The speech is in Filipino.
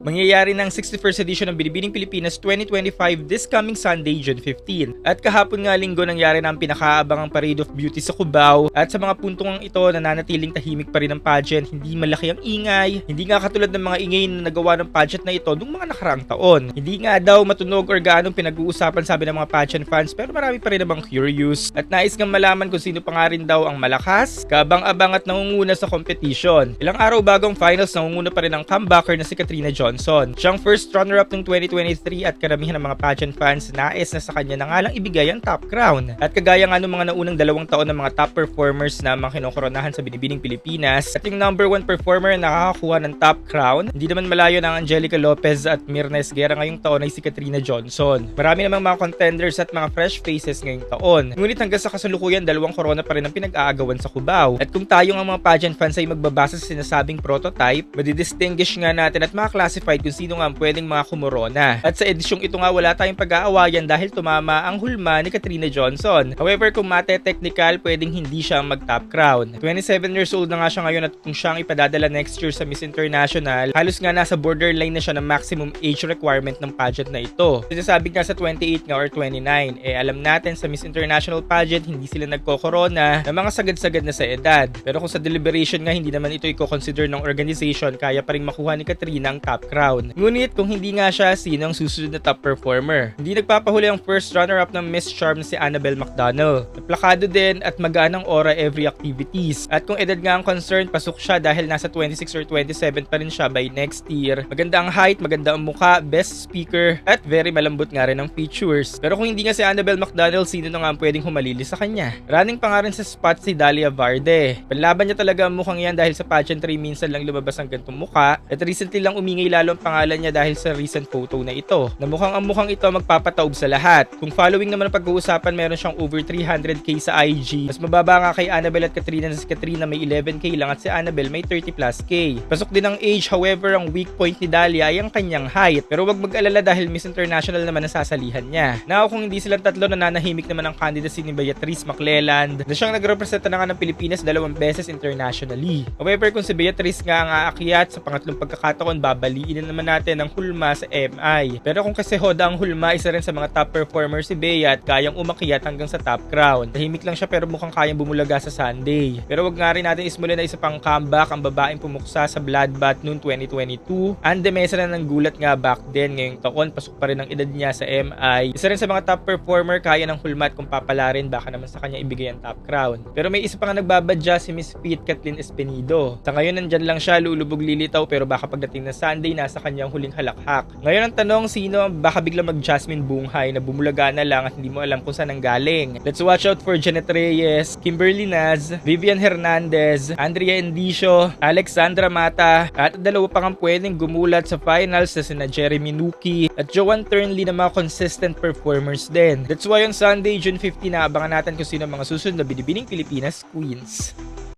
Mangyayari ng 61st edition ng Binibining Pilipinas 2025 this coming Sunday, June 15. At kahapon nga linggo nangyari na ang pinakaabangang Parade of Beauty sa Cubao at sa mga puntong ito nananatiling tahimik pa rin ang pageant, hindi malaki ang ingay, hindi nga katulad ng mga ingay na nagawa ng pageant na ito noong mga nakaraang taon. Hindi nga daw matunog or gaanong pinag-uusapan sabi ng mga pageant fans pero marami pa rin namang curious at nais nga malaman kung sino pa nga rin daw ang malakas, kaabang-abang at nangunguna sa competition. Ilang araw bagong finals nangunguna pa rin ang comebacker na si Katrina Johnson. Siyang first runner-up ng 2023 at karamihan ng mga pageant fans nais na sa kanya na nga lang ibigay ang top crown. At kagaya nga ng mga naunang 2 taon ng mga top performers na mga kinokoronahan sa Binibining Pilipinas, at yung number 1 performer na nakakakuha ng top crown, hindi naman malayo ng Angelica Lopez at Mirna Esguerra ngayong taon ay si Katrina Johnson. Marami namang mga contenders at mga fresh faces ngayong taon. Ngunit hanggang sa kasalukuyan, 2 corona pa rin ang pinag-aagawan sa Cubao. At kung tayo nga mga pageant fans ay magbabasa sa sinasabing prototype, madidistinguish nga natin at makaklasify kung sino nga ang pwedeng mga kumorona. At sa edisyong ito nga wala tayong pag-aawayan dahil tumama ang hulma ni Katrina Johnson. However, kung mate-technical, pwedeng hindi siya mag-top crown. 27 years old na nga siya ngayon at kung siyang ipadadala next year sa Miss International, halos nga nasa borderline na siya ng maximum age requirement ng pageant na ito. Sinasabi nga sa 28 nga or 29, alam natin sa Miss International pageant hindi sila nagko-corona ng mga sagad-sagad na sa edad. Pero kung sa deliberation nga hindi naman ito i-consider ng organization, kaya pa rin makuha ni Katrina ang top crown. Ngunit kung hindi nga siya, sino ang susunod na top performer? Hindi nagpapahuli ang first runner-up ng Miss Charm na si Annabelle McDonald. Naplakado din at magaan ang aura every activities. At kung edad nga ang concern, pasok siya dahil nasa 26 or 27 pa rin siya by next year. Maganda ang height, maganda ang mukha, best speaker, at very malambot nga rin ang features. Pero kung hindi nga si Annabelle McDonald, sino na nga ang pwedeng humalili sa kanya? Running pa nga rin sa spot si Dalia Varde. Panlaban niya talaga ang mukhang yan dahil sa pageantry minsan lang lumabas ang gantong mukha. At recently lang umingay lalo ang pangalan niya dahil sa recent photo na ito. Na mukhang ito magpapataob sa lahat. Kung following naman ang pag-uusapan, meron siyang over 300k sa IG. Mas mababa nga kay Annabelle at Katrina na si Katrina may 11k lang at si Annabelle may 30 plus k. Pasok din ang age, however ang weak point ni Dalia ay ang kanyang height. Pero wag mag-alala dahil Miss International naman ang sasalihan niya. Now kung hindi silang tatlo, nananahimik naman ang candidacy ni Beatrice Macleland na siyang nagrepresenta na nga ng Pilipinas 2 beses internationally. However kung si Beatrice nga ang aakyat sa pangatlong pagkakataon, babaliin na naman natin ang hulma sa MI. Pero kung kasi Hoda ang hulma, isa rin sa mga top performers si Bea at kayang umakyat hanggang sa top crown. Tahimik lang siya pero mukhang kayang bumulaga sa Sunday. Pero wag nga rin natin ismula na isa pang comeback ang babaeng pumuksa sa Bloodbath noong 2022. Ande Mesa na ng gulat nga back then. Ngayong taon, pasok pa rin ang edad niya sa MI. Isa rin sa mga top performer, kaya ng hulma at kung papalarin, baka naman sa kanya ibigay ang top crown. Pero may isa pa nga nagbabadya si Miss Fit Kathleen Espinido. Sa ngayon nandyan lang siya, lulubog lilitaw pero baka pagdating ng Sunday, nasa kanyang huling halakhak. Ngayon ang tanong, sino baka biglang mag-Jasmine Bunghay na bumulaga na lang at hindi mo alam kung saan ang galing. Let's watch out for Janet Reyes, Kimberly Naz, Vivian Hernandez, Andrea Endicio, Alexandra Mata, at 2 pa nga pwedeng gumulat sa finals na sina Jeremy Nuki at Joanne Turnley na mga consistent performers din. That's why on Sunday, June 15, naabangan natin kung sino ang mga susunod na Binibining Pilipinas Queens.